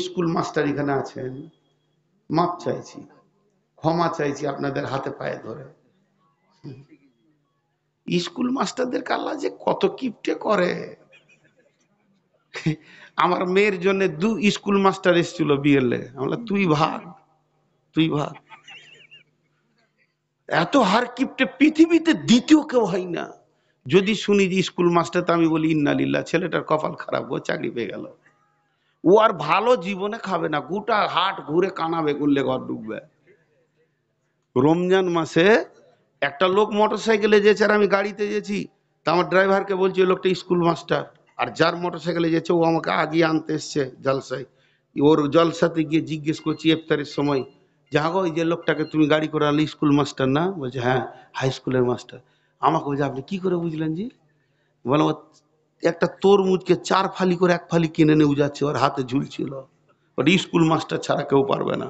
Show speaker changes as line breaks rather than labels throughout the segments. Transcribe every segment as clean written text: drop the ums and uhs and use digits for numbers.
School master এখানে আছেন, মাপ চাইছি, ক্ষমা চাইছি আপনাদের হাতে পায়ে ধরে। স্কুল মাস্টারদের আল্লাহ যে কত কিপটে করে। আমার মেয়ের জন্য 2 স্কুল মাস্টার এসেছিল বিয়ের লেগে, আমরা তুই ভাগ, তুই ভাগ। এত হার কিপটে পৃথিবীতে দ্বিতীয় কেউ হয় না। যদি শুনি যে স্কুল মাস্টার, তো আমি বলি ইন্নালিল্লাহ, ছেলেটার কপাল খারাপ, ও চাকরি পেয়ে গেল। ও আর ভালো জীবনে খাবে না, গোটা হাট ঘুরে কানাবে, করলে ঘর ঢুকবে। রমজান মাসে একটা লোক মোটর সাইকেলে যেছে আর আমি গাড়িতে যেছি, তা আমার ড্রাইভারকে বলছি ওই লোকটা স্কুল মাস্টার, আর যার মোটর সাইকেলে যেছে ও আমাকে আগিয়ে আনতে এসছে জলসায়। ওর জলসাতে গিয়ে জিজ্ঞেস করছি ইফতারের সময়, যে আগো ওই যে লোকটাকে তুমি গাড়ি করে আনলে স্কুল মাস্টার না? বলছে হ্যাঁ, হাই স্কুলের মাস্টার। আমাকে বলছে আপনি কি করে বুঝলেন জি? বলে ও একটা তরমুজকে 4 ফালি করে 1 ফালি কিনে নিয়ে যাচ্ছে, ওর হাতে ঝুলছিল। ওটা স্কুল মাস্টার ছাড়া কেউ পারবে না।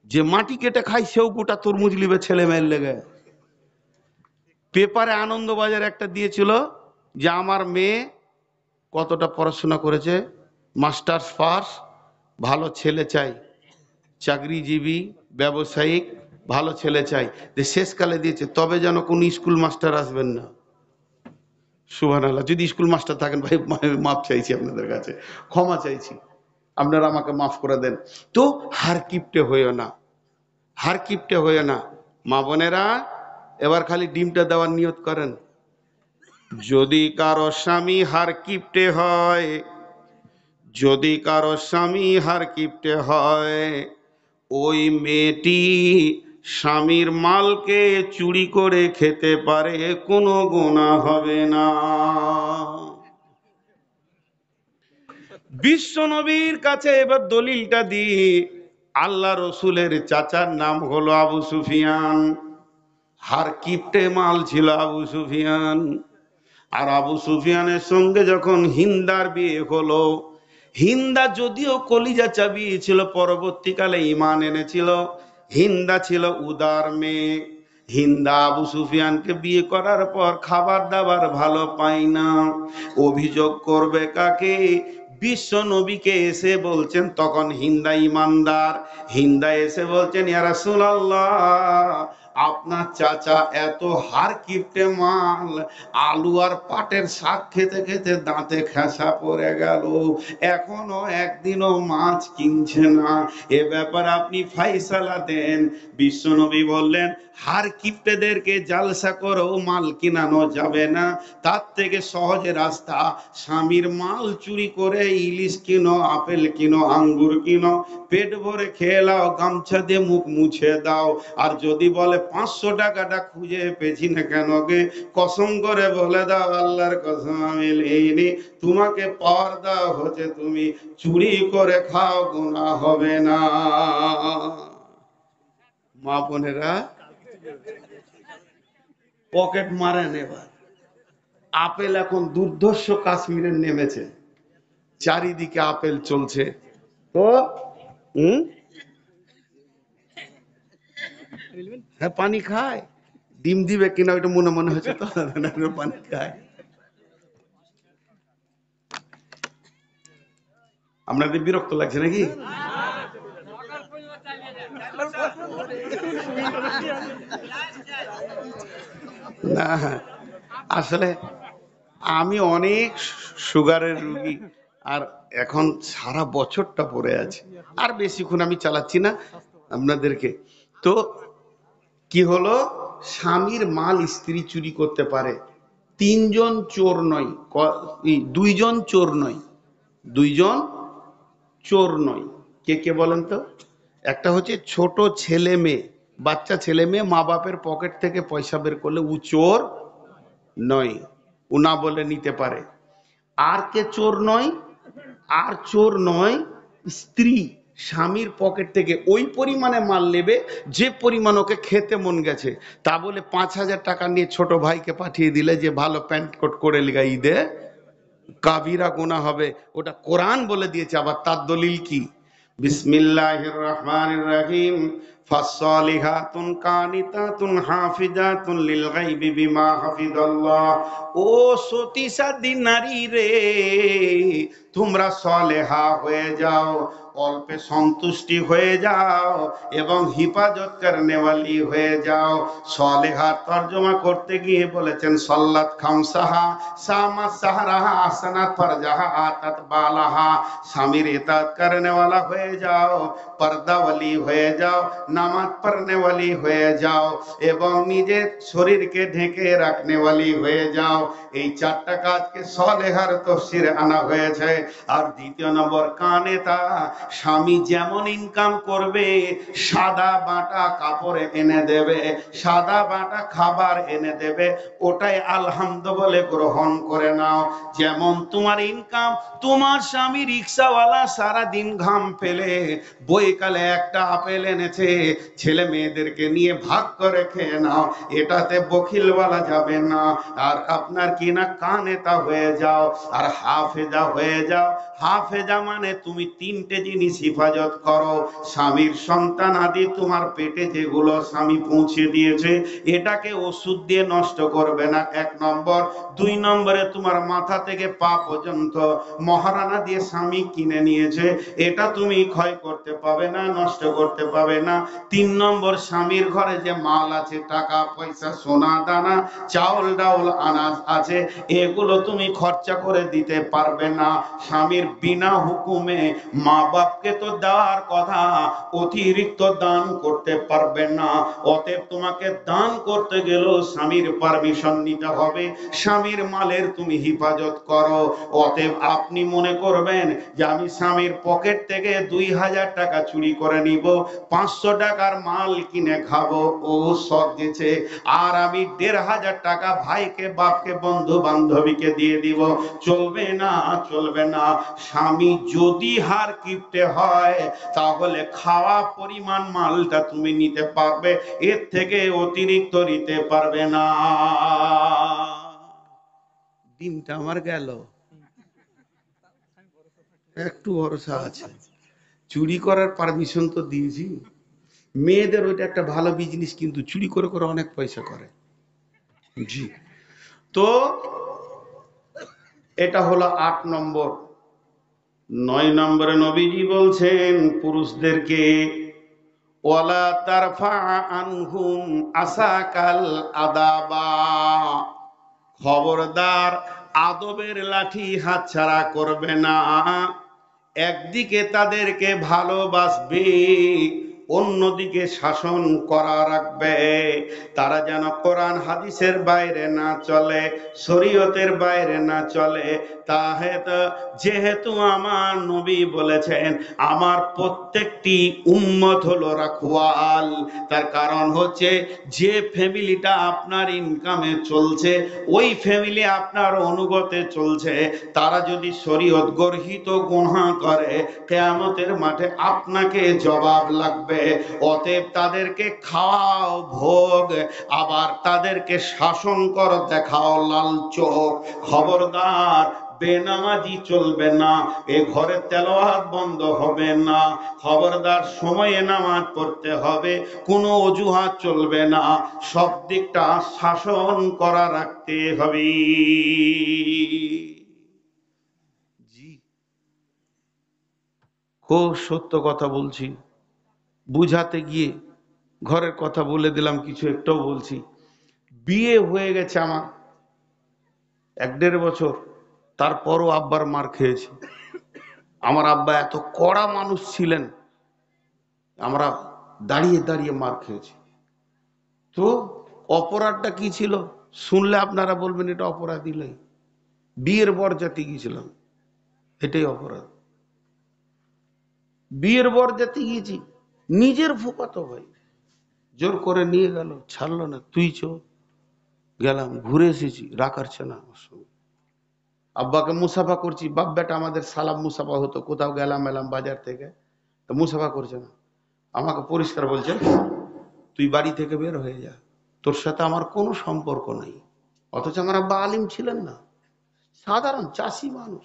যে মাটি কেটে খায় সেও গোটা তরমুজ লিবে ছেলে মেয়ের লেগে। পেপারে আনন্দবাজার একটা দিয়েছিল যে আমার মেয়ে কতটা পড়াশোনা করেছে, মাস্টার্স পাস, ভালো ছেলে চাই, চাকরিজীবী ব্যবসায়িক ভালো ছেলে চাই। শেষকালে দিয়েছে তবে যেন কোন স্কুল মাস্টার আসবেন না। সুবহানাল্লাহ। যদি স্কুল মাস্টার থাকেন ভাই, মাফ চাইছি আপনাদের কাছে, ক্ষমা চাইছি, আপনারা আমাকে মাফ করে দেন। তো হার কিপটে হইও না, হার কিপটে হইও না। মা বোনেরা এবার খালি ডিমটা দেওয়ার নিয়ত করেন। যদি কারো স্বামী হার কিপটে হয়, যদি কারো স্বামী হার কিপটে হয়, ওই মেয়েটি স্বামীর মালকে চুরি করে খেতে পারে, কোনো গুনাহ হবে না। বিশ্ব নবীর কাছে এবার দলিলটা দিই। আল্লাহ রসুলের চাচার নাম হলো আবু সুফিয়ান, হার কিপটে মাল ছিল আবু সুফিয়ান। আর আবু সুফিয়ানের সঙ্গে যখন হিন্দার বিয়ে হলো, হিন্দা যদিও কলিজা চাবিয়ে ছিল, পরবর্তীকালে ঈমান এনেছিল। হিন্দা ছিল উদার মেয়ে। হিন্দা আবু সুফিয়ানকে বিয়ে করার পর খাবার দাবার ভালো পায় না। অভিযোগ করবে কাকে? বিশ্ব নবীকে এসে বলছেন, তখন হিন্দা ইমানদার। হিন্দা এসে বলছেন ইয়া রাসূলুল্লাহ, আপনার চাচা এত হার কিপটে মাল, আলু আর পাটের শাক খেতে খেতে দাঁতে খেসা পড়ে গেল, এখনো একদিনও মাছ কিনছে না, এ ব্যাপারে আপনি ফাইসালা দেন। বিশ্বনবী বললেন, হার কিপটেদেরকে জালসা করেও মাল কিনানো যাবে না, তার থেকে সহজ রাস্তা, স্বামীর মাল চুরি করে ইলিশ কিনো, আপেল কিনো, আঙ্গুর কিনো, পেট ভরে খেয়ে নাও, গামছা দিয়ে মুখ মুছে দাও। আর যদি বলে 500 টাকাটা খুঁজে পেয়েছি না কেন গে, কসম করে বলে দাও আল্লাহর কসম আমি নেইনি, তোমাকে পাওয়ার দেওয়া হচ্ছে, তুমি চুরি করে খাও, গুনাহ হবে না। মা বোনেরা পকেট মারেন এবার। আপেল এখন দুর্ধর্ষ কাশ্মীরে নেমেছে, চারিদিকে আপেল চলছে। তো হ্যাঁ, পানি খায়, ডিম দিবে কিনা ওইটা মনে মনে হচ্ছে, তো পানি খায়। আপনাদের বিরক্ত লাগছে নাকি? না, আসলে আমি অনেক সুগারের রুগী, আর এখন সারা বছরটা পড়ে আছে, আর বেশিক্ষণ আমি চালাচ্ছি না আপনাদেরকে। তো কি হলো, স্বামীর মাল স্ত্রী চুরি করতে পারে। 3 জন চোর নয়, 2 জন চোর নয়, 2 জন চোর নয়। কে কে বলেন তো? একটা হচ্ছে ছোট ছেলে মেয়ে, বাচ্চা ছেলে মেয়ে মা বাপের পকেট থেকে পয়সা বের করলে ও চোর নয়, ও না বলে নিতে পারে। আর কে চোর নয়? আর চোর নয়, স্ত্রী স্বামীর পকেট থেকে ওই পরিমাণে মাল নেবে যে পরিমাণ ওকে খেতে মন গেছে, তা বলে 5,000 টাকা নিয়ে ছোট ভাইকে পাঠিয়ে দিলে যে ভালো প্যান্ট কোট করে লিগা ঈদে, কাবিরা গুনাহ হবে। ওটা কোরআন বলে দিয়েছে। আবার তার দলিল কি? বিসমিল্লাহির রহমানির রহিম, ফাসসালিহাতুন কানিতাতুন হাফিজাতুন লিল গায়বি বিমা হাফিজাল্লাহ। ও সতীসাধী নারী রে, তোমরা সলেহা হয়ে যাও, অল্পে সন্তুষ্টি হয়ে যাও এবং হিফাজত করনেওয়ালি হয়ে যাও। সলেহা তর্জমা করতে গিয়ে বলেছেন সাল্লাত খামসাহা, সামা সাহরাহা, আসানাত ফারজাহা, আতাত বালাহা। স্বামীর ইতাত করনেওয়ালা হয়ে যাও, পর্দাওয়ালি হয়ে যাও, নামাজ পড়নেওয়ালি হয়ে যাও এবং নিজের শরীরকে ঢেকে রাখনেওয়ালি হয়ে যাও। এই চারটা কাজকে সলেহার তফসিরে আনা হয়েছে। আর দ্বিতীয় নম্বর কানেতা, স্বামী যেমন ইনকাম করবে, সাদা বাটা কাপড় এনে দেবে, সাদা বাটা খাবার এনে দেবে, ওটাই আলহামদু বলে গ্রহণ করে নাও। যেমন তোমার ইনকাম, তোমার স্বামী রিক্সাওয়ালা সারা দিন ঘাম ফেলে বইকালে একটা আপেল এনেছে, ছেলে মেয়েদেরকে নিয়ে ভাগ করে খেয়ে নাও, এটাতে বখিল বলা যাবে না। আর আপনার কি না কানেতা হয়ে যাও আর হাফেজা হয়ে যাও। হাফেজা মানে তুমি তিনটে জিনিস হিফাজত করো। স্বামীর সন্তান আদি তোমার পেটে যেগুলো স্বামী পৌঁছে দিয়েছে, এটাকে ওষুধ দিয়ে নষ্ট করবে না, এক নম্বর। দুই নম্বরে তোমার মাথা থেকে পা পর্যন্ত মহারানা দিয়ে স্বামী কিনে নিয়েছে, এটা তুমি ক্ষয় করতে পাবে না, নষ্ট করতে পাবে না। তিন নম্বর, স্বামীর ঘরে যে মাল আছে, টাকা পয়সা, সোনা দানা, চাউল ডাউল, আনাজ আছে, এগুলো তুমি খরচা করে দিতে পারবে না। স্বামীর বিনা হুকুমে মা বাপকে তো দেওয়ার কথা, অতিরিক্ত দান করতে পারবে না। অতএব তোমাকে দান করতে গেলেও স্বামীর পারমিশন নিতে হবে। স্বামীর মালের তুমি হিফাজত করো। অতএব আপনি মনে করবেন যে আমি স্বামীর পকেট থেকে 2000 টাকা চুরি করে নিব, 500 টাকার মাল কিনে খাবো, ও সব দিয়েছে, আর আমি 1500 টাকা ভাইকে, বাপকে, বন্ধু বান্ধবীকে দিয়ে দিব, চলবে না, চলবে না। স্বামী যদি হার কিপটে হয়, তাহলে খাওয়া পরিমাণ মালটা তুমি নিতে পারবে, এর থেকে অতিরিক্ত নিতে পারবে না। ডিমটা আমার গেল, একটু ভরসা আছে। চুরি করার পারমিশন তো দিয়েছি। মেয়েদের ওইটা একটা ভালো বিজনেস, কিন্তু চুরি করে করে অনেক পয়সা করে। জি, তো এটা হলো 8 নম্বর। 9 নম্বরে নবীজি বলছেন পুরুষদেরকে, ওয়ালা তারফা আনহুম আসাকাল আদাবা, খবরদার আদবের লাঠি হাতছাড়া করবে না। একদিকে তাদেরকে ভালোবাসবে, অন্যদিকে শাসন করা রাখবে। তারা যেন কোরআন হাদিসের বাইরে না চলে, শরীয়তের বাইরে না চলে। যেহেতু আমার নবী বলেছেন আমার প্রত্যেকটি উম্মত হলো রাখওয়াল, তার কারণ হচ্ছে যে ফ্যামিলিটা আপনার ইনকামে চলছে, ওই ফ্যামিলি আপনার অনুগতে চলছে, তারা যদি শরীয়ত গর্হিত গুনাহ করে, কিয়ামতের মাঠে আপনাকে জবাব লাগবে। অতএব তাদেরকে খাওয়াও ভোগ, আবার তাদেরকে শাসন কর, দেখাও লাল চোখ। খবরদার বেনামাজি চলবে না, এ ঘরে তেলাওয়াত বন্ধ হবে না। খবরদার সময়ে নামাজ পড়তে হবে, কোনো অজুহাত চলবে না, সব দিকটা শাসন করা রাখতে হবে। জি, খুব সত্য কথা বলছি। বুঝাতে গিয়ে ঘরের কথা বলে দিলাম, কিছু একটাও বলছি। বিয়ে হয়ে গেছে আমার 1-1.5 বছর, তারপরও আব্বার মার খেয়েছি। আমার আব্বা এত কড়া মানুষ ছিলেন, আমরা দাঁড়িয়ে দাঁড়িয়ে মার খেয়েছি। তো অপরাধটা কি ছিল শুনলে আপনারা বলবেন এটা অপরাধী নয়। বিয়ের বরযাত্রী গিয়েছিলাম, এটাই অপরাধ। বিয়ের বরযাত্রী গিয়েছি, নিজের ফুফাতো ভাই জোর করে নিয়ে গেল, ছাড়লো না, তুই চো। গেলাম, ঘুরে এসেছি, রাখারছে না আমার সঙ্গে। আব্বাকে মুসাফা করছি, বাপ বেটা আমাদের সালাম মুসাফা হতো, কোথাও গেলাম এলাম বাজার থেকে, তো মুসাফা করছে না। আমাকে পরিষ্কার বলছে, তুই বাড়ি থেকে বের হয়ে যা, তোর সাথে আমার কোনো সম্পর্ক নাই। অথচ আমার আব্বা আলিম ছিলেন না, সাধারণ চাষি মানুষ,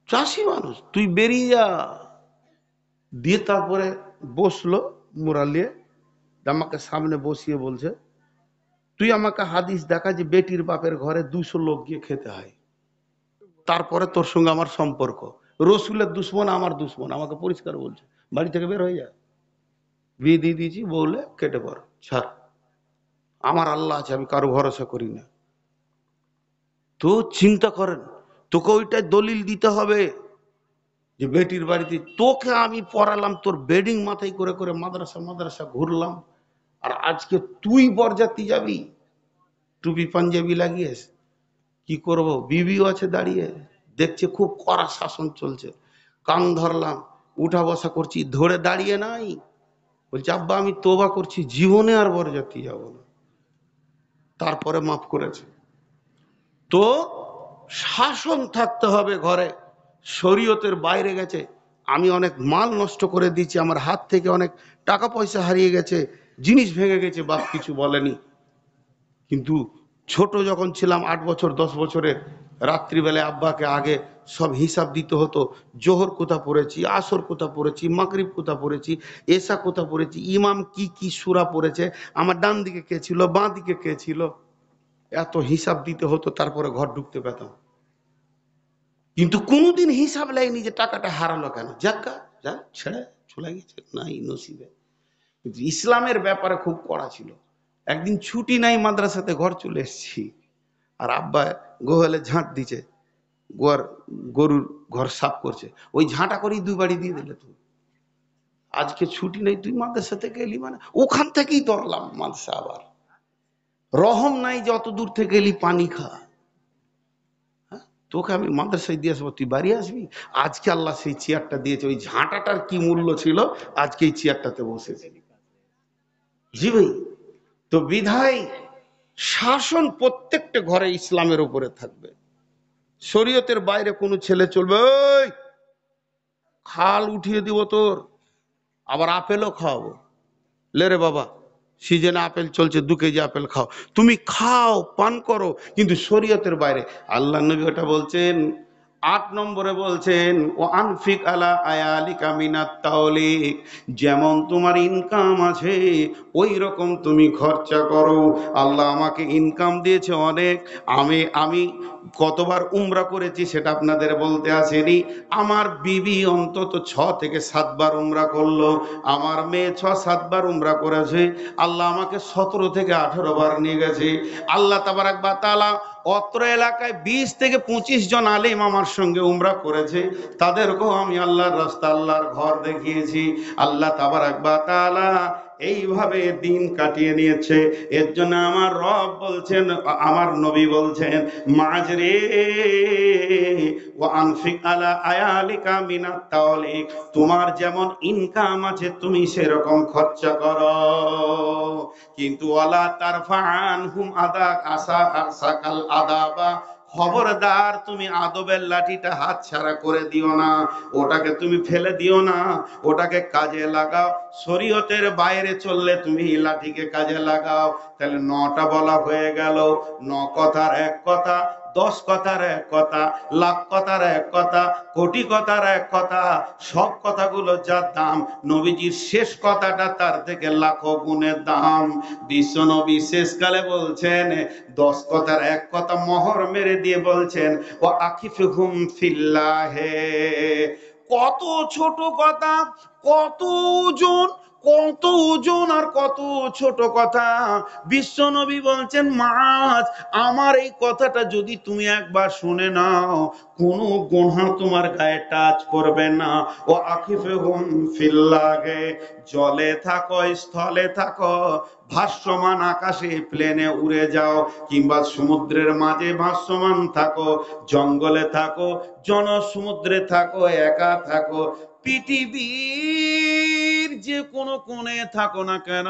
চাষি মানুষ, তুই বেরিয়ে যা। দিয়ে তারপরে বসলো মুরালিয়ে, আমাকে সামনে বসিয়ে বলছে, তুই আমাকে হাদিস দেখা যে বেটির বাপের ঘরে 200 লোক গিয়ে খেতে হয়, তারপরে তোর সঙ্গে আমার সম্পর্ক। রসুলের দুশ্মন আমার দুশ্মন, আমাকে পরিষ্কার বলছে, বাড়ি থেকে বের হয়ে যায়। বিয়ে দিয়ে দিয়েছি, বললে কেটে পড়, ছাড়, আমার আল্লাহ আছে, আমি কারো ভরসা করি না। তো চিন্তা করেন, তোকে ওইটাই দলিল দিতে হবে যে বেটির বাড়িতে তোকে আমি পড়ালাম, তোর বেডিং মাথায় করে করে মাদ্রাসা মাদ্রাসা ঘুরলাম, আর আজকে তুই বরযাত্রী যাবি টুপি পাঞ্জাবি লাগিয়েস। কি করব, বিবিও আছে দাঁড়িয়ে দেখছে, খুব কড়া শাসন চলছে, কান ধরলাম, উঠা বসা করছি, ধরে দাঁড়িয়ে নাই, বলছে আব্বা আমি তোবা করছি, জীবনে আর বরযাত্রী যাব না। তারপরে মাফ করেছে। তো শাসন থাকতে হবে ঘরে, শরীয়তের বাইরে গেছে, আমি অনেক মাল নষ্ট করে দিয়েছি, আমার হাত থেকে অনেক টাকা পয়সা হারিয়ে গেছে, জিনিস ভেঙে গেছে, বাপ কিছু বলেনি। কিন্তু ছোট যখন ছিলাম 8 বছর 10 বছরের, রাত্রিবেলায় আব্বাকে আগে সব হিসাব দিতে হতো, জোহর কোথা পড়েছি, আসর কোথা পড়েছি, মাগরিব কোথা পড়েছি, এশা কোথা পড়েছি, ইমাম কি কি সূরা পড়েছে, আমার ডান দিকে কে ছিল, বাঁ দিকে কে ছিল, এত হিসাব দিতে হতো, তারপরে ঘর ঢুকতে পেতাম। কিন্তু কোনোদিন হিসাব লাগেনি যে টাকাটা হারালো কেন, যাক্কা যা ছেড়ে চলে গেছে, নাই নসিবে। কিন্তু ইসলামের ব্যাপারে খুব কড়া ছিল। একদিন ছুটি নাই মাদ্রাসাতে, ঘর চলে এসেছি, আর আব্বা গোহালে ঝাঁট দিছে, গোয়ার গরুর ঘর সাফ করছে, ওই ঝাঁটা করেই 2 বাড়ি দিয়ে দিলে। তুই আজকে ছুটি নেই, তুই মাদ্রাসা থেকে এলি, মানে ওখান থেকেই ধরলাম মাদ্রাসা। আবার রহম নাই যে অত দূর থেকে এলি, পানি খা, তোকে আমি মাদ্রাসায় দিয়ে আসবো, তুই বাড়ি আসবি। আজকে আল্লাহ সেই চেয়ারটা দিয়েছে, ওই ঝাঁটাটার কি মূল্য ছিল, আজকে এই চেয়ারটাতে বসেছি। জি ভাই। তো বিধায় শাসন প্রত্যেকটা ঘরে ইসলামের উপরে থাকবে, শরীয়তের বাইরে কোনো ছেলে চলবে, ওই খাল উঠিয়ে দিব তোর, আবার আপেলও খাওয়াবো, লে রে বাবা সিজনে আপেল চলছে, 2 কেজি আপেল খাও, তুমি খাও পান করো, কিন্তু শরীয়তের বাইরে। আল্লাহ নবী ওটা বলছেন। 8 নম্বরে বলছেন, ও আনফিক আলা আয়ালিকা মিনাত তাওলিক, যেমন তোমার ইনকাম আছে ওই রকম তুমি খরচা করো। আল্লাহ আমাকে ইনকাম দিয়েছে অনেক, আমি কতবার উমরা করেছি সেটা আপনাদের বলতে আসেনি। আমার বিবি অন্তত 6 থেকে 7 বার উমরা করলো, আমার মেয়ে 6-7 বার উমরা করেছে, আল্লাহ আমাকে 17 থেকে 18 বার নিয়ে গেছে। আল্লাহ তাবারাক ওয়া তাআলা অত্র এলাকায় 20 থেকে 25 জন আলেম আমার সঙ্গে উমরা করেছে, তাদেরকেও আমি আল্লাহর রাস্তা আল্লাহর ঘর দেখিয়েছি। আল্লাহ তাবারাক ওয়া তাআলা এইভাবে দিন কাটিয়ে নিয়েছে। এর জন্য আমার রব বলছেন, আমার নবী বলছেন, মাজরে ওয়া আনফিক আলা আয়ালিকা মিনাত তাওলিক, তোমার যেমন ইনকাম আছে তুমি সেরকম খরচা করো, কিন্তু ওয়ালা তারফানহুম আদা আসা আসাকাল আদাবা, খবরদার তুমি আদবের লাঠিটা হাত ছাড়া করে দিও না, ওটাকে তুমি ফেলে দিও না, ওটাকে কাজে লাগাও। শরীয়তের বাইরে চললে তুমি লাঠিকে কাজে লাগাও। তাহলে 9টা বলা হয়ে গেল। 9 কথার 1 কথা, 10 কথার 1 কথা, লাখ কথার 1 কথা, কোটি কথার 1 কথা, সব কথাগুলো যার দাম, নবীজির শেষ কথাটা তার থেকে লাখো গুণের দাম। বিশ্ব নবী শেষকালে বলছেন, 10 কথার 1 কথা মোহর মেরে দিয়ে বলছেন, ও আকিফুহুম ফিল্লাহে। কত ছোট কথা, কত ওজন, কত ওজন আর কত ছোট কথা। বিশ্ব নবী বলছেন, মাছ, আমার এই কথাটা যদি তুমি একবার শুনে নাও, কোনো গুনাহ তোমার গায়ে টাচ করবে না। ও আকিফুহুম ফিল্লাহে, জলে থাকো স্থলে থাকো, ভাসমান আকাশে প্লেনে উড়ে যাও, কিংবা সমুদ্রের মাঝে ভাসমান থাকো, জঙ্গলে থাকো, জনসমুদ্রে থাকো, একা থাকো, পৃথিবীর যে কোনো কোণে থাকো না কেন,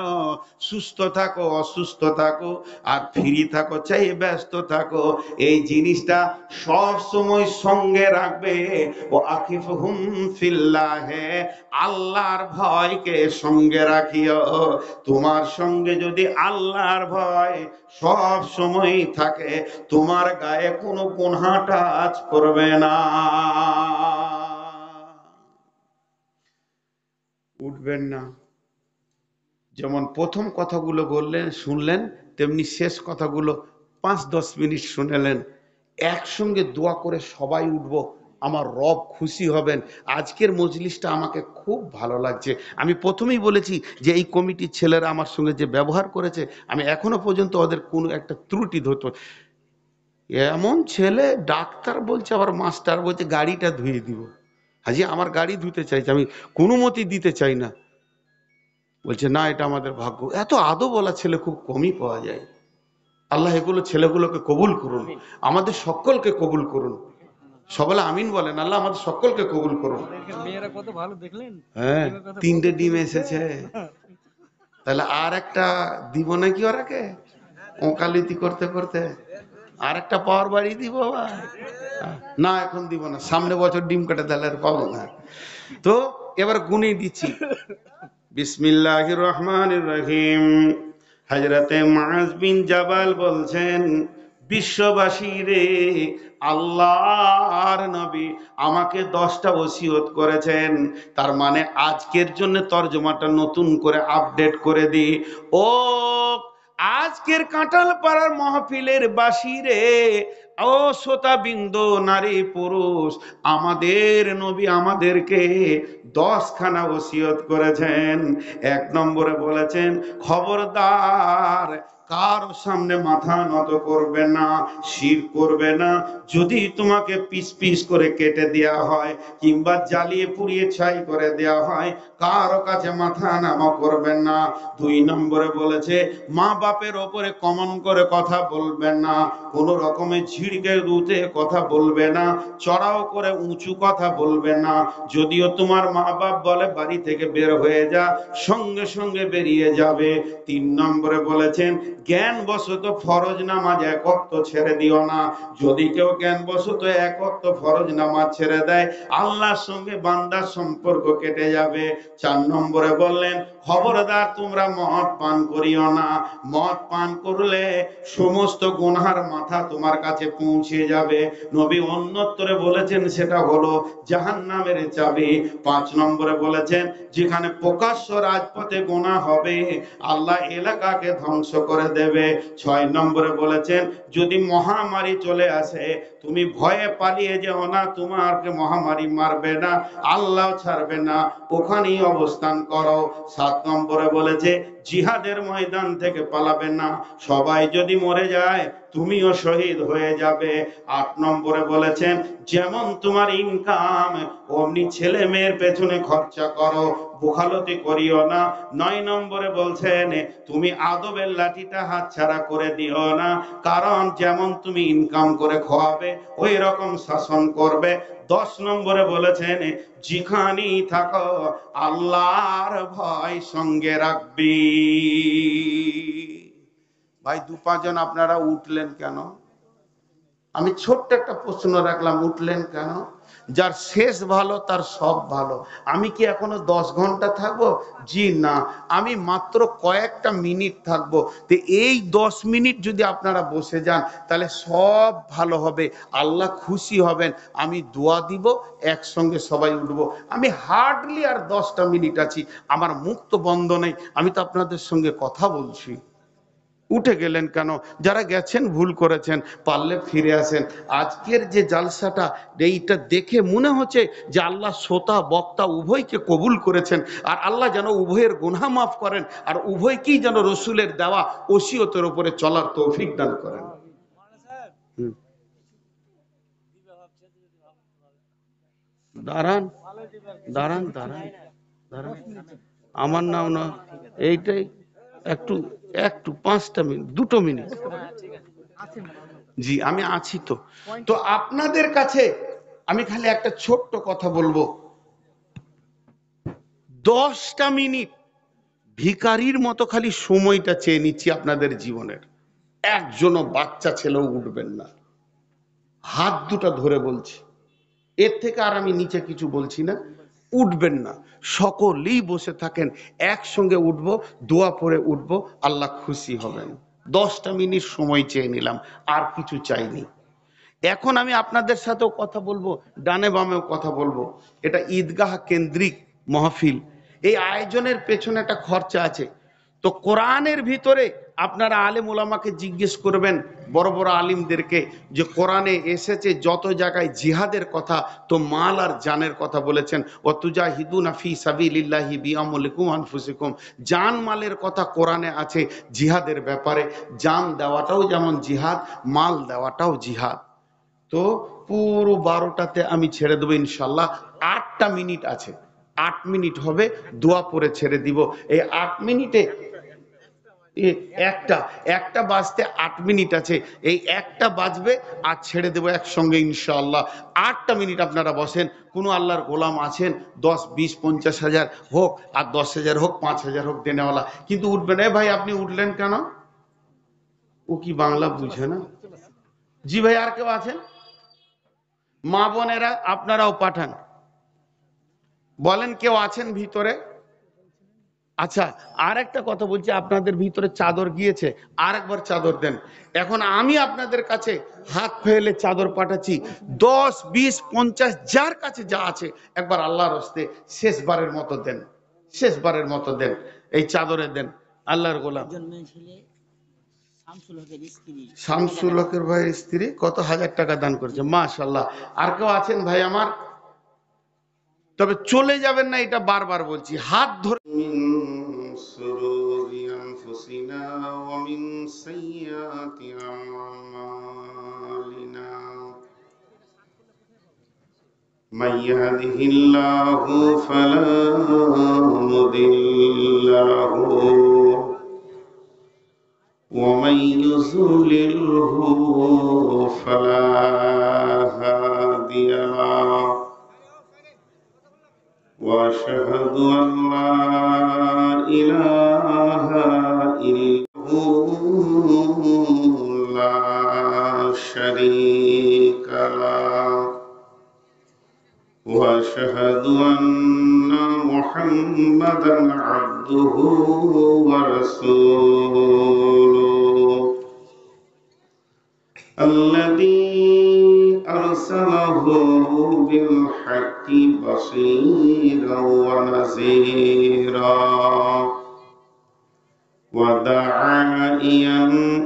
সুস্থ থাকো অসুস্থ থাকো, আর ফ্রি থাকো চাই ব্যস্ত থাকো, এই জিনিসটা সব সময় সঙ্গে রাখবে। ও আকিফুহুম ফিল্লাহে, আল্লাহর ভয়কে সঙ্গে রাখিও। তোমার সঙ্গে যদি আল্লাহর ভয় সব সময় থাকে, তোমার গায়ে কোনো গুনাহ টাচ করবে না। উঠবেন না। যেমন প্রথম কথাগুলো বললেন শুনলেন, তেমনি শেষ কথাগুলো 5-10 মিনিট শুনেলেন। একসঙ্গে দোয়া করে সবাই উঠবো, আমার রব খুশি হবেন। আজকের মজলিসটা আমাকে খুব ভালো লাগছে। আমি প্রথমেই বলেছি যে এই কমিটির ছেলেরা আমার সঙ্গে যে ব্যবহার করেছে, আমি এখনো পর্যন্ত ওদের কোনো একটা ত্রুটি ধরতো। এমন ছেলে ডাক্তার বলছে, আবার মাস্টার বলছে গাড়িটা ধুয়ে দিব। হাজি আমার গাড়ি ধুতে চাইছে, আমি কোনো মতেই দিতে চাই না। বলছে না, এটা আমাদের ভাগ্য। এত আদো বলা ছেলে খুব কমই পাওয়া যায়। আল্লাহ এগুলো ছেলেগুলোকে কবুল করুন, আমাদের সকলকে কবুল করুন। সবাই আমিন বলেন। আল্লাহ আমাদের সকলকে কবুল করুন।
মেয়েরা কত ভালো দেখলেন।
হ্যাঁ, 3টে ডিম এসেছে। তাহলে আর একটা দিব নাকি ওরাকে ওকালিতি করতে করতে? আর একটা পাওয়ার বাড়ি দিব ভাই? না, এখন দিব না, সামনে বছর ডিম কাটে তাহলে আর পাবো না। তো এবার গুনে দিচ্ছি। বিসমিল্লাহির রহমানির রহিম। হযরতে মুআজ বিন জাবাল বলছেন, বিশ্ববাসী রে, আল্লাহর নবী আমাকে 10টা ওসিয়ত করেছেন। তার মানে আজকের জন্য তরজমাটা নতুন করে আপডেট করে দিই। ও আজকের কাঁঠালপাড়ার মাহফিলের বাসী রে, ও শ্রোতাবৃন্দ, নারী পুরুষ, আমাদের নবী আমাদেরকে 10খানা ওসিয়ত করেছেন। 1 নম্বরে বলেছেন, খবরদার কার সামনে মাথা নত করবে না, শিরক করবে না। যদি তোমাকে পিস পিস করে কেটে দেয়া হয় কিংবা জ্বালিয়ে পুড়িয়ে ছাই করে দেয়া হয়, কারো কাছে মাথা নামা করবেন না। 2 নম্বরে বলেছে, মা বাপের ওপরে কমন করে কথা বলবেন না, কোন রকমে ঝিড়কে দুতে কথা বলবে না, চড়াও করে উঁচু কথা বলবে না। যদিও তোমার মা বাপ বলে বাড়ি থেকে বের হয়ে যা, সঙ্গে সঙ্গে বেরিয়ে যাবে। 3 নম্বরে বলেছেন, জ্ঞান বশত ফরজ নামাজ 1 ওয়াক্ত ছেড়ে দিও না। যদি কেউ জ্ঞান বশত 1 ওয়াক্ত ফরজ নামাজ ছেড়ে দেয়, আল্লাহর সঙ্গে বান্দার সম্পর্ক কেটে যাবে। 4 নম্বরে বললেন, খবরদার তোমরা মদ পান করিও না। মদ পান করলে সমস্ত গুনার মাথা তোমার কাছে পৌঁছে যাবে। নবী অন্যত্তরে বলেছেন সেটা হলো জাহান্নামের চাবি। 5 নম্বরে বলেছেন, যেখানে প্রকাশ্য রাজপথে গুনাহ হবে, আল্লাহ এলাকাকে ধ্বংস করে দেবে। 6 নম্বরে বলেছেন, যদি মহামারী চলে আসে, তুমি ভয়ে পালিয়ে যেও না, তোমাকে মহামারী মারবে না, আল্লাহ ছাড়বে না, ওখানেই অবস্থান করো। 7 নম্বরে বলেছে, জিহাদের ময়দান থেকে পালাবে না, সবাই যদি মরে যায় তুমিও শহীদ হয়ে যাবে। 8 নম্বরে বলেছেন, যেমন তোমার ইনকাম অমনি ছেলে মেয়ের পেছনে খরচা করো, বোখালতি করিও না। 9 নম্বরে বলছেন, তুমি আদবের লাঠিটা হাতছাড়া করে দিও না, কারণ যেমন তুমি ইনকাম করে খাওয়াবে ওই রকম শাসন করবে। 10 নম্বরে বলেছেন, যেখানেই থাকো আল্লাহর ভয় সঙ্গে রাখবি। ভাই 2-5 জন আপনারা উঠলেন কেন? আমি ছোট্ট একটা প্রশ্ন রাখলাম, উঠলেন কেন? যার শেষ ভালো তার সব ভালো। আমি কি এখনো 10 ঘন্টা থাকবো? জি না, আমি মাত্র কয়েকটা মিনিট থাকবো। তো এই 10 মিনিট যদি আপনারা বসে যান, তাহলে সব ভালো হবে, আল্লাহ খুশি হবেন। আমি দোয়া দিব, একসঙ্গে সবাই উঠবো। আমি হার্ডলি আর 10টা মিনিট আছি, আমার মুখ তো বন্ধ নেই, আমি তো আপনাদের সঙ্গে কথা বলছি। উঠে গেলেন কেন? যারা গেছেন ভুল করেছেন, পারলে ফিরে আসেন। আজকের যে জালসাটা, এইটা দেখে মনে হচ্ছে যে আল্লাহ শ্রোতা বক্তা উভয়কে কবুল করেছেন, আর আল্লাহ যেন উভয়ের গুনাহ মাফ করেন, আর উভয়কেই যেন রসুলের দেওয়া ওসিয়তের উপরে চলার তৌফিক দান করেন। দাঁড়ান দাঁড়ান দাঁড়ান দাঁড়ান, আমার নাম না, এইটাই একটু একটু 5টা মিনিট, 2টো মিনিট। জি আমি আছি তো। তো আপনাদের কাছে আমি খালি একটা ছোট্ট কথা বলবো, 10টা মিনিট ভিখারির মতো খালি সময়টা চেয়ে নিচ্ছি আপনাদের জীবনের। একজনও বাচ্চা ছেলেও উঠবেন না, হাত দুটো ধরে বলছি, এর থেকে আর আমি নিচে কিছু বলছি না। উঠবেন না, সকলেই বসে থাকেন, একসঙ্গে উঠবো, দোয়া পড়ে উঠবো, আল্লাহ খুশি হবেন। 10টা মিনিট সময় চেয়ে নিলাম, আর কিছু চাইনি। এখন আমি আপনাদের সাথেও কথা বলবো, ডানে বামেও কথা বলবো। এটা ঈদগাহ কেন্দ্রিক মাহফিল, এই আয়োজনের পেছনে একটা খরচা আছে। তো কোরআনের ভিতরে আপনারা আলেম ওলামাকে জিজ্ঞেস করবেন, বড় বড় আলিমদেরকে, যে কোরআনে এসেছে যত জায়গায় জিহাদের কথা, তো মাল আর জানের কথা বলেছেন। ওয়াতুজাহিদুনা ফি সাবিলিল্লাহি বিআমওয়ালিকুম ওয়া আনফুসিকুম, জান মালের কথা কোরআনে আছে জিহাদের ব্যাপারে। জান দেওয়াটাও যেমন জিহাদ, মাল দেওয়াটাও জিহাদ। তো পুরো 12টাতে আমি ছেড়ে দেবো ইনশাল্লাহ। 8টা মিনিট আছে, 8 মিনিট হবে, দোয়া পরে ছেড়ে দিব। এই 8 মিনিটে একটা একটা বাজতে 8 মিনিট আছে, এই একটা বাজবে আর ছেড়ে দেবো একসঙ্গে ইনশাআল্লাহ। 8টা মিনিট আপনারা বসেন। কোনো আল্লাহর গোলাম আছেন, 10, 20, 50 হাজার হোক আর 10,000 হোক, 5,000 হোক, দেনেওয়ালা কিন্তু উঠবেন। ভাই আপনি উঠলেন কেন? ও কি বাংলা বুঝে না? জি ভাই, আর কেউ আছেন? মা বোনেরা আপনারাও পাঠান, বলেন কেউ আছেন ভিতরে? আচ্ছা, আর একটা কথা বলছি, আপনাদের ভিতরে চাদর গিয়েছে, আর একবার চাদর দেন। এখন আমি আপনাদের কাছে হাত ফেলে চাদর পাঠাচ্ছি, 10, 20, 50 যার কাছে যা আছে একবার আল্লাহর হস্তে শেষবারের মতো দেন, শেষবারের মতো দেন, এই চাদরে দেন। আল্লাহর গোলাম শামসুল হকের ভাইয়ের স্ত্রী কত হাজার টাকা দান করেছে, মাশাআল্লাহ। আর কেউ আছেন ভাই আমার? তবে চলে যাবেন না, এটা বারবার বলছি, হাত ধরে। মিন শুরুরি আনফুসিনা ওয়া মিন সাইয়্যাতি আমালিনা, মান ইয়াহদিহিল্লাহু ফালা মুদিল্লা লাহু ওয়া মান ইউযলিলহু ফালা হাদিয়া লাহু। وأشهد أن لا إله إلا هو لا شريك له وأشهد أن محمدا عبده ورسوله الذي أرسله بالحق بشيرا ونذيرا وداعيا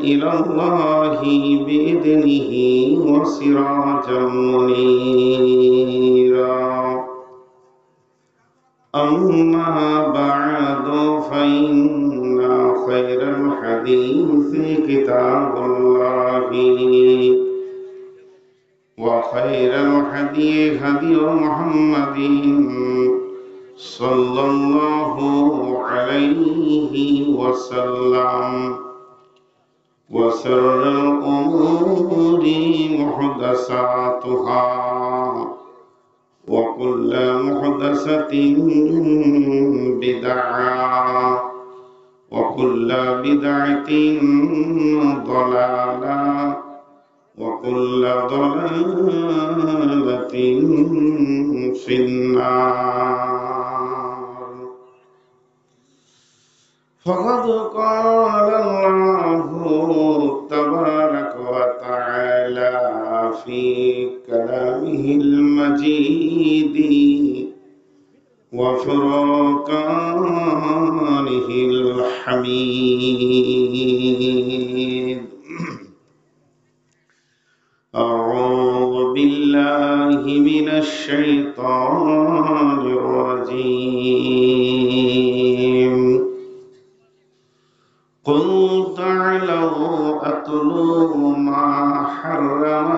إلى الله بإذنه وسراجا منيرا. أما بعد فإن خير الحديث كتاب الله وخير الهدي هدي محمد صلى الله عليه وسلم وشر الأمور محدثاتها وكل محدثة بدعة وكل بدعة ضلالة وكل ضلالة في النار. فقد قال الله تبارك وتعالى في كلامه المجيد وفرقانه الحميد. أعوذ بالله من الشيطان الرجيم. قل تعالوا أتلوا ما حرم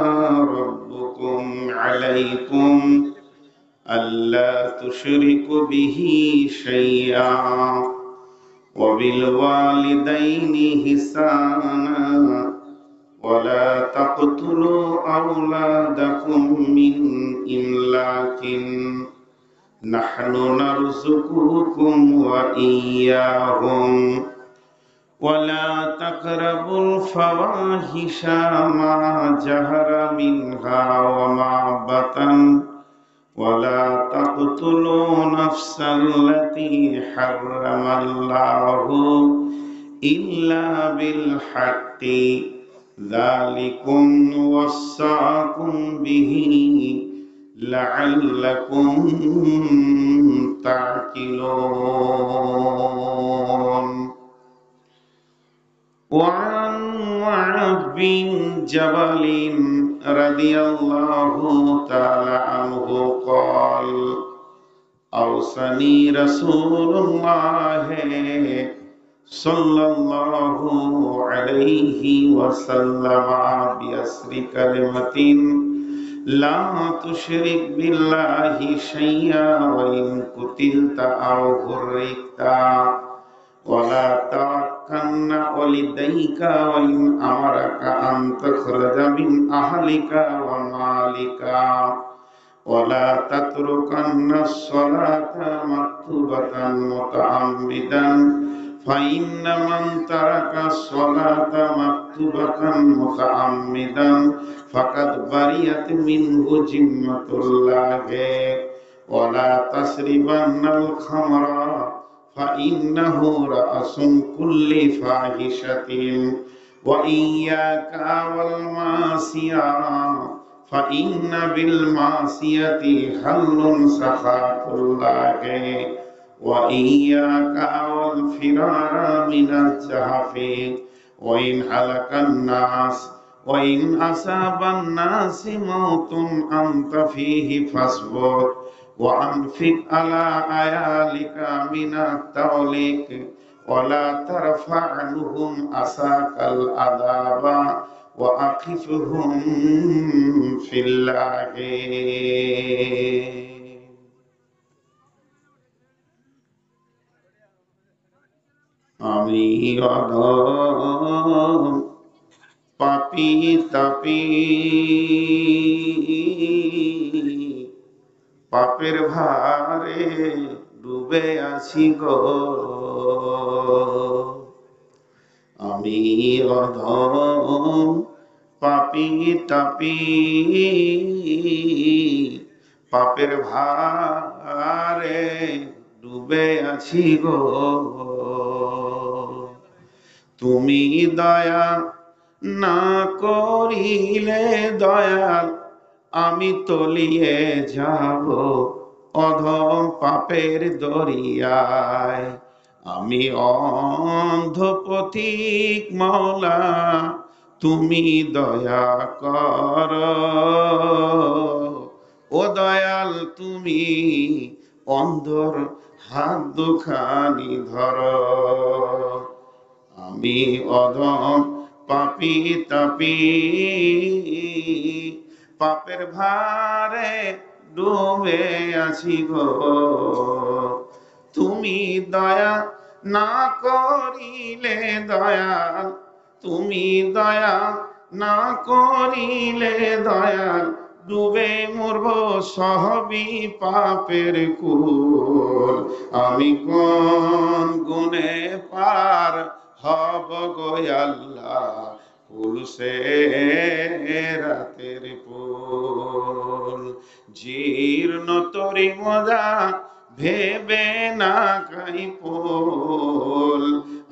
ربكم عليكم ألا تشركوا به شيئا وبالوالدين إحسانا ولا تقتلوا أولادكم من إملاق نحن نرزقكم وإياهم ولا تقربوا الفواحش ما ظهر منها وما بطن ولا تقتلوا نفسا التي حرم الله إلا بالحق ذلكم وصاكم به لعلكم تعقلون وعن معاذ بن جبل رضي الله تعالى عنه قال أوصاني رسول الله صلى الله عليه وسلم بأسر كلمة لا تشرك بالله شيئا وإن قتلت أو غرقت ولا تعقن والديك وإن أمرك أن تخرج من أهلك ومالك ولا تتركن الصلاة مكتوبة متعمدا فإن من ترك الصلاة مكتوبة متعمدا فقد برئت منه ذمة الله ولا تشربن الخمر فإنه رأس كل فاحشة وإياك والمعصية فإن بالمعصية حل سخط الله وإياك والفرار من الزحف وإن هلك الناس وإن أصاب الناس موت أنت فيه فاصبر وأنفق على عيالك من التوليك ولا ترفع عنهم عصاك العذاب وأقفهم في الله আমি অধম পাপী তাপী পাপের ভারে ডুবে আছি গো আমি অধম পাপী তাপী পাপের ভারে ডুবে আছি গো তুমি দয়া না করিলে দয়াল আমি তলিয়ে যাব অধম পাপের দরিয়ায় আমি অন্ধ পথিক মওলা তুমি দয়া কর ও দয়াল তুমি অন্ধর হাত দুখানি ধর আমি অধম পাপী তাপী পাপের ভারে ডুবে আছি গো তুমি দয়া না করিলে দয়াল তুমি দয়া না করিলে দয়াল ডুবে মরব সহবি পাপের কুল আমি কোন গুণে পার হব গো আল্লাহ পুলসে রাতের পুল জীর্ণ তরি মজা ভেবে না কাই পুল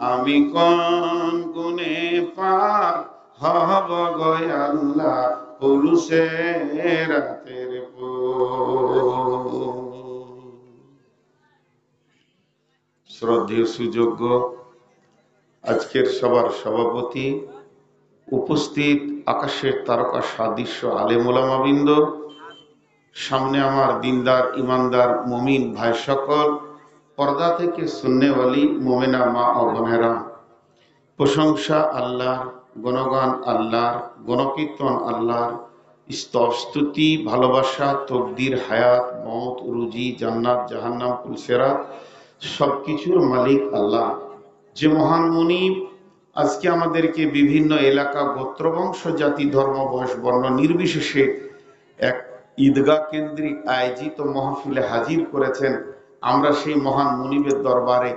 আমি কোন গুণে পার হব গো আল্লাহ পুলসে রাতের পুল। শ্রদ্ধেয় সুযোগ্য আজকের সবার সভাপতি উপস্থিত আকাশের তারকা সাদৃশ্য আলেম ওলামাবৃন্দ সামনে আমার দিনদার ইমানদার মুমিন ভাই সকল পর্দা থেকে সুন্নেওয়ালি মুমিনা মা ও বোনেরা প্রশংসা আল্লাহর গুণগান আল্লাহর গণকীর্তন আল্লাহর স্তব স্তুতি ভালোবাসা তকদির হায়াত মওত রুজি জান্নাত জাহান্নাম কুলসেরাত সবকিছুর মালিক আল্লাহ যে মহান মুনিব আজকে আমাদেরকে বিভিন্ন এলাকা গোত্রবংশ জাতি ধর্ম বয়স বর্ণ নির্বিশেষে এক ঈদগাহ কেন্দ্রিক আয়োজিত মাহফিলে হাজির করেছেন আমরা সেই মহান মুনিবের দরবারে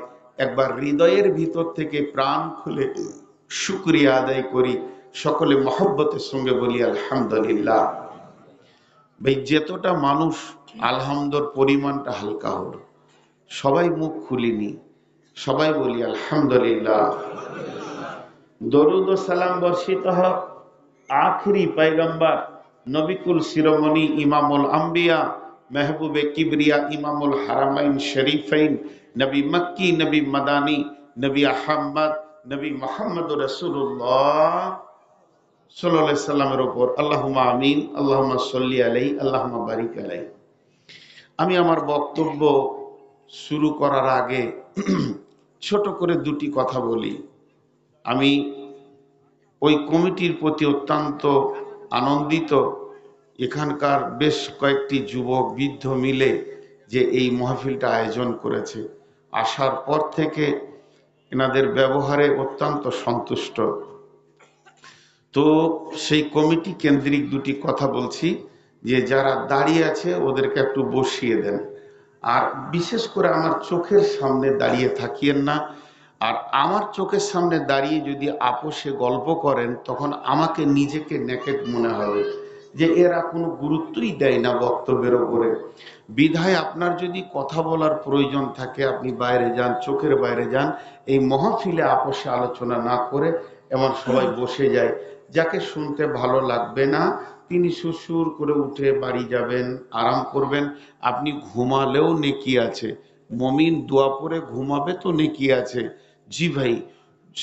একবার হৃদয়ের ভিতর থেকে প্রাণ খুলে শুকরিয়া আদায় করি সকলে মহব্বতের সঙ্গে বলি আলহামদুলিল্লাহ। ভাই যতটা মানুষ আলহামদুর পরিমাণটা হালকা হলো সবাই মুখ খুলিনি সবাই বলি আলহামদুলিল্লাহ। দরুদ ও সালাম বর্ষিত হোক আখেরি পয়গম্বর নবিকুল শিরোমণি ইমামুল আম্বিয়া महबूबे किबरिया इमामुल हरमैन शरीफैन नबी मक्की नबी मदानी नबी अहमद नबी मोहम्मद रसूलुल्लाह सल्लल्लाहु अलैहि वसल्लमेর উপর আল্লাহুম্মা আমিন আল্লাহুম্মা সাল্লি আলাইহি আল্লাহুম্মা বারিক আলাইহি। আমি আমার বক্তব্য শুরু করার আগে ছোট করে দুটি কথা বলি। আমি ওই কমিটির প্রতি অত্যন্ত আনন্দিত, এখানকার বেশ কয়েকটি যুবক বৃদ্ধ মিলে যে এই মাহফিলটা আয়োজন করেছে, আসার পর থেকে এনাদের ব্যবহারে অত্যন্ত সন্তুষ্ট। তো সেই কমিটি কেন্দ্রিক দুটি কথা বলছি, যে যারা দাঁড়িয়ে আছে ওদেরকে একটু বসিয়ে দেন, আর বিশেষ করে আমার চোখের সামনে দাঁড়িয়ে থাকিয়েন না। আর আমার চোখের সামনে দাঁড়িয়ে যদি আপোষে গল্প করেন তখন আমাকে নিজেকে নেকেট মনে হবে, যে এরা কোনো গুরুত্বই দেয় না বক্তব্যের ওপরে। বিধায় আপনার যদি কথা বলার প্রয়োজন থাকে আপনি বাইরে যান, চোখের বাইরে যান, এই মহফিলে আপোষে আলোচনা না করে এমন সবাই বসে যায়। যাকে শুনতে ভালো লাগবে না তিনি সুসুর করে উঠে বাড়ি যাবেন, আরাম করবেন। আপনি ঘুমালেও নেকি আছে, মমিন দোয়া পড়ে ঘুমাবে তো নেকি আছে। জি ভাই,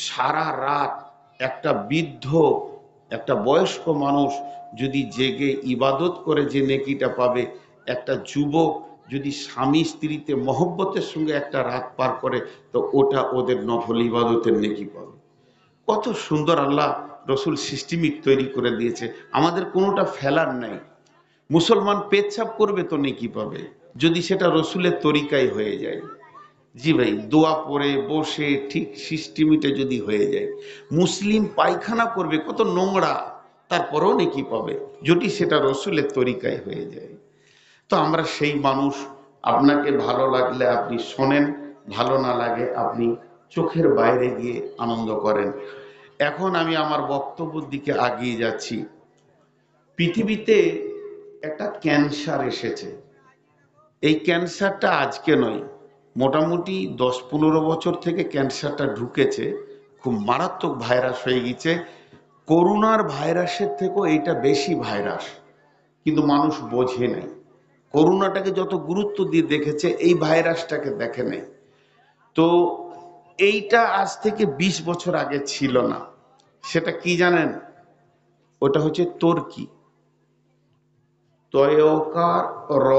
সারা রাত একটা বৃদ্ধ একটা বয়স্ক মানুষ যদি জেগে ইবাদত করে যে নেকিটা পাবে, একটা যুবক যদি স্বামী স্ত্রীতে মহব্বতের সঙ্গে একটা রাত পার করে তো ওটা ওদের নফল ইবাদতের নেকি পাবে। কত সুন্দর আল্লাহ রসুল সিস্টেমিক তৈরি করে দিয়েছে, আমাদের কোনোটা ফেলার নাই। মুসলমান পেচ্ছাপ করবে তো নেকি পাবে যদি সেটা রসুলের তরিকায় হয়ে যায়। জি ভাই, দোয়া পড়ে বসে ঠিক সিস্টেমিতে যদি হয়ে যায়। মুসলিম পায়খানা করবে কত নোংরা, তারপরেও নেকি পাবে যদি সেটা রসুলের তরিকায় হয়ে যায়। তো আমরা সেই মানুষ, আপনাকে ভালো লাগলে আপনি শোনেন, ভালো না লাগে আপনি চোখের বাইরে গিয়ে আনন্দ করেন। এখন আমি আমার বক্তব্যের দিকে এগিয়ে যাচ্ছি। পৃথিবীতে একটা ক্যান্সার এসেছে। এই ক্যান্সারটা আজকে নয়, মোটামুটি 10-15 বছর থেকে ক্যান্সারটা ঢুকেছে, খুব মারাত্মক ভাইরাস হয়ে গেছে। করোনার ভাইরাসের থেকেও এইটা বেশি ভাইরাস, কিন্তু মানুষ বোঝে নাই। করোনাটাকে যত গুরুত্ব দিয়ে দেখেছে এই ভাইরাসটাকে দেখে নাই। তো এইটা আজ থেকে 20 বছর আগে ছিল না। সেটা কি জানেন? ওটা হচ্ছে তুর্কি। তয়কার র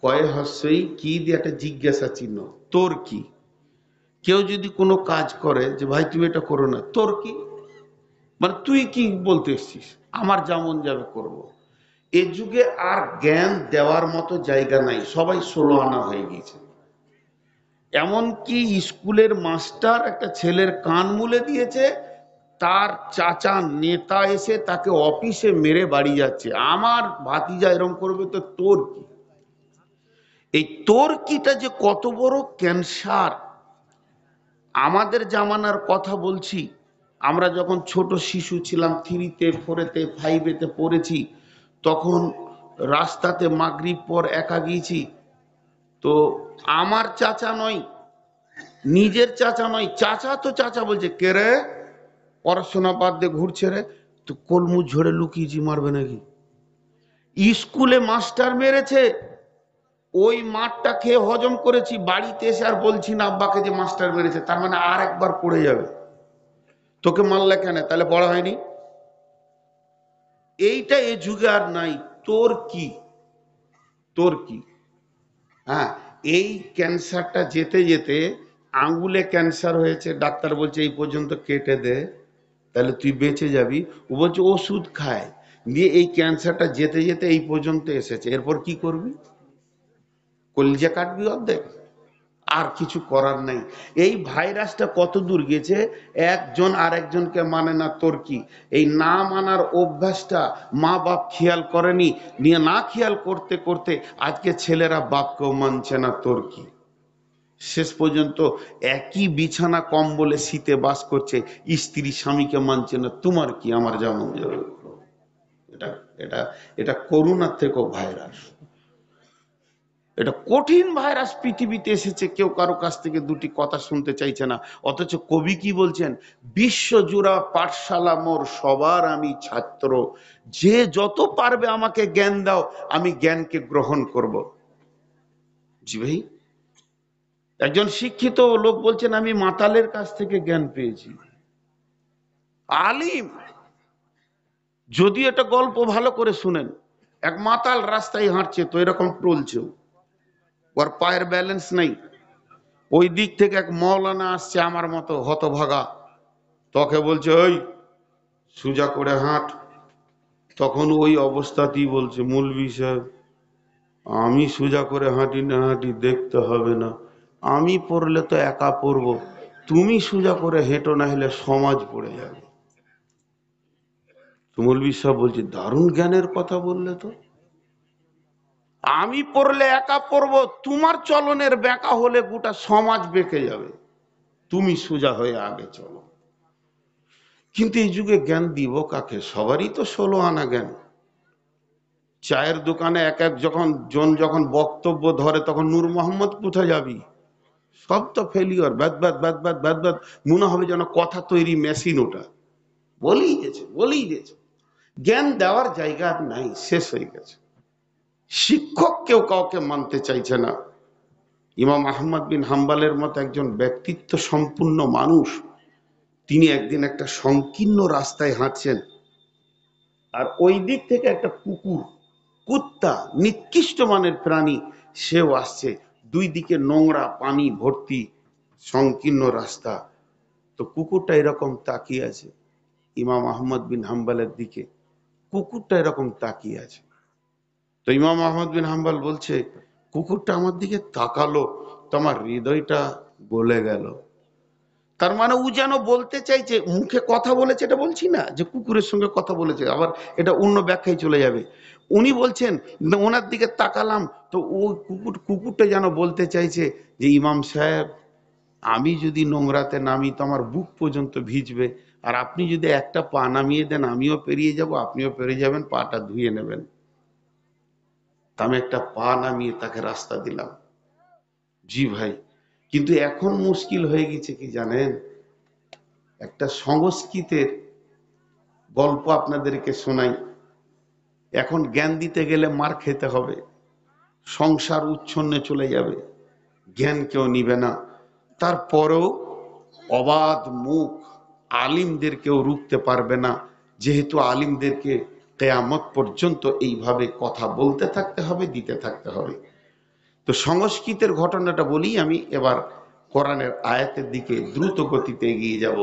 কয় হস্যই কি দিয়ে একটা জিজ্ঞাসা চিহ্ন, তোর কি। কেউ যদি কোনো কাজ করে যে ভাই তুমি এটা করো না, তোর কি, মানে তুই কি বলতে এসছিস, আমার যেমন যাবে করব। এ যুগে আর জ্ঞান দেওয়ার মতো জায়গা নাই, সবাই 16 আনা হয়ে গেছে। এমনকি স্কুলের মাস্টার একটা ছেলের কান মুলে দিয়েছে, তার চাচা নেতা এসে তাকে অফিসে মেরে বাড়ি যাচ্ছে, আমার ভাতিজা এরকম করবে তো তোর কি। এই তোর কিটা যে কত বড় ক্যান্সার। আমাদের জামানার কথা বলছি, আমরা যখন ছোট শিশু ছিলাম, 3-তে 4-তে 5-এতে পড়েছি, তখন রাস্তাতে মাগরিব পর একা গিয়েছি। তো আমার চাচা নয়, নিজের চাচা নয়, চাচা তো চাচা বলছে, কে রে, পড়াশোনা বাদ দিয়ে ঘুরছে রে, তো কলমু ঝরে লুকিয়েছি, মারবে নাকি। স্কুলে মাস্টার মেরেছে, ওই মাঠটা খেয়ে হজম করেছি, বাড়িতে এসে আর বলছি না আব্বাকে যে মাস্টার মেরেছে, তার মানে আর একবার পড়ে যাবে। তোকে মারলে কেন, তাহলে পড়া হয়নি। এইটা এ যুগে আর নাই। তোর কি, তোর কি। হ্যাঁ, এই ক্যান্সারটা যেতে যেতে আঙ্গুলে ক্যান্সার হয়েছে, ডাক্তার বলছে এই পর্যন্ত কেটে দে তাহলে তুই বেঁচে যাবি। ও বলছে ওষুধ খায়, দিয়ে এই ক্যান্সারটা যেতে যেতে এই পর্যন্ত এসেছে, এরপর কি করবি, কলিজা কাটবি অর্ধেক, আর কিছু করার নাই। এই ভাইরাসটা কত দূর গেছে, একজন আরেকজনকে মানে না, তোর কি। এই না মানার অভ্যাসটা মা বাপ খেয়াল করেনি, নিয়ে না খেয়াল করতে করতে আজকে ছেলেরা বাপকেও মানছে না, তোর কি। শেষ পর্যন্ত একই বিছানা কম্বলে শীতে বাস করছে, স্ত্রী স্বামীকে মানছে না, তোমার কি, আমার যেমন যাবে। এটা এটা এটা করোনার থেকেও ভাইরাস। এটা কঠিন ভাইরাস পৃথিবীতে এসেছে, কেউ কারো কাছ থেকে দুটি কথা শুনতে চাইছে না। অথচ কবি কি বলছেন, বিশ্বজুড়া পাঠশালা মোর সবার আমি ছাত্র, যে যত পারবে আমাকে জ্ঞান দাও, আমি জ্ঞানকে গ্রহণ করব। জি ভাই, একজন শিক্ষিত লোক বলছেন আমি মাতালের কাছ থেকে জ্ঞান পেয়েছি। আলিম, যদি এটা গল্প ভালো করে শুনেন, এক মাতাল রাস্তায় হাঁটছে, তো এরকম টলছে, ওর পায়ের ব্যালেন্স নেই। ওই দিক থেকে এক মৌলানা আসছে আমার মতো হতভাগা, তোকে বলছে ওই সোজা করে হাঁট। তখন ওই অবস্থাতেই বলছে, মৌলভী সাহেব আমি সোজা করে হাঁটি না হাঁটি দেখতে হবে না, আমি পড়লে তো একা পড়বো, তুমি সোজা করে হেঁটো, না হলে সমাজ পড়ে যাবে। তো মৌলভী সাহেব বলছে দারুণ জ্ঞানের কথা বললে তো, আমি পড়লে একা পড়বো, তোমার চলনের বেঁকা হলে গোটা সমাজ বেঁকে যাবে, তুমি সোজা হয়ে আগে চলো। কিন্তু এই যুগে জ্ঞান দিব কাকে? সবারই তো 16 আনা জ্ঞান। চায়ের দোকানে এক এক যখন বক্তব্য ধরে, তখন নূর মোহাম্মদ কোথায় যাবি? সব তো ফেলিওর, ব্যাদ ব্যাদ ব্যাদ ব্যাদ ব্যাদ ব্যাদ, মনে হবে যেন কথা তৈরি মেশিন, ওটা বলেই গেছে বলেই গেছে। জ্ঞান দেওয়ার জায়গা আর নাই, শেষ হয়ে গেছে। শিক্ষক কেউ কাউকে মানতে চাইছে না। ইমাম আহমদ বিন হাম্বালের মতো একজন ব্যক্তিত্ব সম্পূর্ণ মানুষ, তিনি একদিন একটা সংকীর্ণ রাস্তায় হাঁটছেন, আর ওই দিক থেকে একটা কুকুর, কুত্তা, নিকৃষ্ট মানের প্রাণী, সেও আসছে। দুই দিকে নোংরা পানি ভর্তি সংকীর্ণ রাস্তা। তো কুকুরটা এরকম তাকিয়ে আছে ইমাম আহমদ বিন হাম্বালের দিকে, কুকুরটা এরকম তাকিয়ে আছে। তো ইমাম আহমদ বিন হাম্বাল বলছে, কুকুরটা আমার দিকে তাকালো তো আমার হৃদয়টা গলে গেল। তার মানে ও যেন বলতে চাইছে, মুখে কথা বলেছে, এটা বলছি না যে কুকুরের সঙ্গে কথা বলেছে, আবার এটা অন্য ব্যাখ্যায় চলে যাবে। উনি বলছেন ওনার দিকে তাকালাম, তো ও কুকুরটা যেন বলতে চাইছে যে ইমাম সাহেব, আমি যদি নোংরাতে নামি তো আমার বুক পর্যন্ত ভিজবে, আর আপনি যদি একটা পা নামিয়ে দেন আমিও পেরিয়ে যাব, আপনিও পেরিয়ে যাবেন, পাটা ধুয়ে নেবেন। তা আমি একটা পা নামিয়ে তাকে রাস্তা দিলাম। জি ভাই, কিন্তু এখন মুশকিল হয়ে গেছে কি জানেন, একটা সংস্কৃতের গল্প আপনাদেরকে শোনাই। এখন জ্ঞান দিতে গেলে মার খেতে হবে, সংসার উচ্ছন্নে চলে যাবে, জ্ঞান কেউ নিবে না। তারপরেও অবাধ মুখ আলিমদের কেউ রুখতে পারবে না, যেহেতু আলিমদেরকে কেয়ামত পর্যন্ত এইভাবে কথা বলতে থাকতে হবে, দিতে থাকতে হবে। তো সংস্কৃতের ঘটনাটা বলি আমি, এবার কোরআনের আয়াতের দিকে দ্রুত গতিতে এগিয়ে যাব।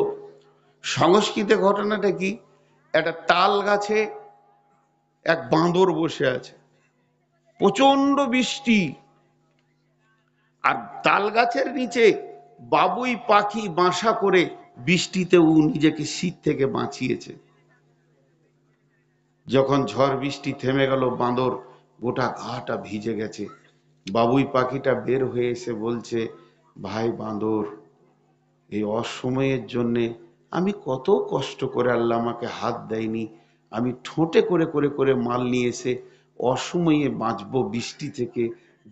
সংস্কৃতের ঘটনাটা কি, একটা তাল গাছে এক বাঁদর বসে আছে, প্রচন্ড বৃষ্টি, আর তাল গাছের নিচে বাবুই পাখি বাসা করে বৃষ্টিতে ও নিজেকে শীত থেকে বাঁচিয়েছে। যখন ঝড় বৃষ্টি থেমে গেল, বাঁদর গোটা গাটা ভিজে গেছে। বাবুই পাখিটা বের হয়ে এসে বলছে, ভাই বাঁদর, এই অসময়ের জন্যে আমি কত কষ্ট করে, আল্লাহ আমাকে হাত দেয়নি, আমি ঠোঁটে করে করে করে মাল নিয়ে এসে অসময়ে বাঁচবো বৃষ্টি থেকে,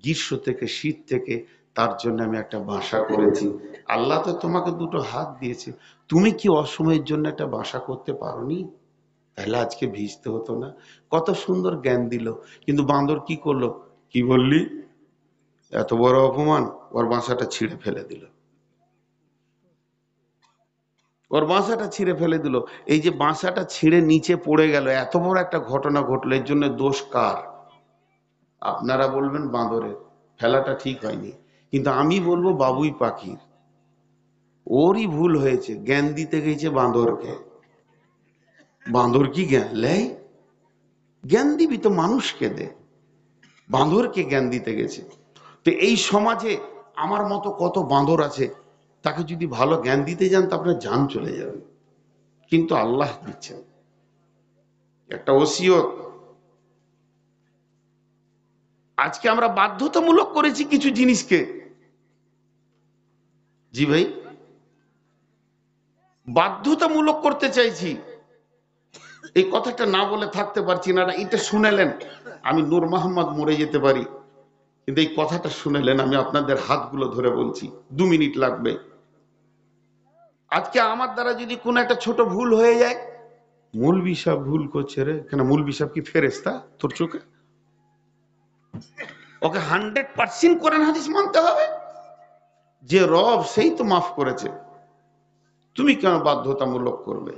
গ্রীষ্ম থেকে, শীত থেকে, তার জন্য আমি একটা বাসা করেছি। আল্লাহ তো তোমাকে দুটো হাত দিয়েছে, তুমি কি অসময়ের জন্য একটা বাসা করতে পারোনি? তাহলে আজকে ভিজতে হতো না। কত সুন্দর জ্ঞান দিল। কিন্তু বাঁদর কি করলো? কি বললি? এত বড় অপমান! ওর বাসাটা ছিঁড়ে ফেলে দিল, ওর বাসাটা ছিঁড়ে ফেলে দিল। এই যে বাসাটা ছিঁড়ে নিচে পড়ে গেল, এত বড় একটা ঘটনা ঘটলো, এর জন্য দোষ কার? আপনারা বলবেন বাঁদরের, ফেলাটা ঠিক হয়নি। কিন্তু আমি বলবো বাবুই পাখির, ওরই ভুল হয়েছে, জ্ঞান দিতে গেছে বাঁদরকে। বাঁদর কি জ্ঞান লেয়? জ্ঞান দিবি তো মানুষকে দে, বাঁদরকে জ্ঞান দিতে গেছে। তো এই সমাজে আমার মতো কত বাঁদর আছে, তাকে যদি ভালো জ্ঞান দিতে যান তো আপনার জান চলে যাবে। কিন্তু আল্লাহ দিচ্ছেন একটা ওসিয়ত। আজকে আমরা বাধ্যতামূলক করেছি কিছু জিনিসকে। জি ভাই, বাধ্যতামূলক করতে চাইছি। এই কথাটা না বলে থাকতে পারছি না, এটা শুনেলেন আমি নূর মোহাম্মদ মরে যেতে পারি, কিন্তু এই কথাটা শুনেলেন, আমি আপনাদের হাতগুলো ধরে বলছি, 2 মিনিট লাগবে। আজকে আমার দ্বারা যদি কোনো একটা ছোট ভুল হয়ে যায়, মৌলভী সাহেব ভুল করছে রে, কেন মৌলভী সাহেব কি ফেরেশতা তোর চোখে? ওকে 100% কোরআন হাদিস মানতে হবে, যে রব সেই তো মাফ করেছে, তুমি কেন বাধ্যতামূলক করবে?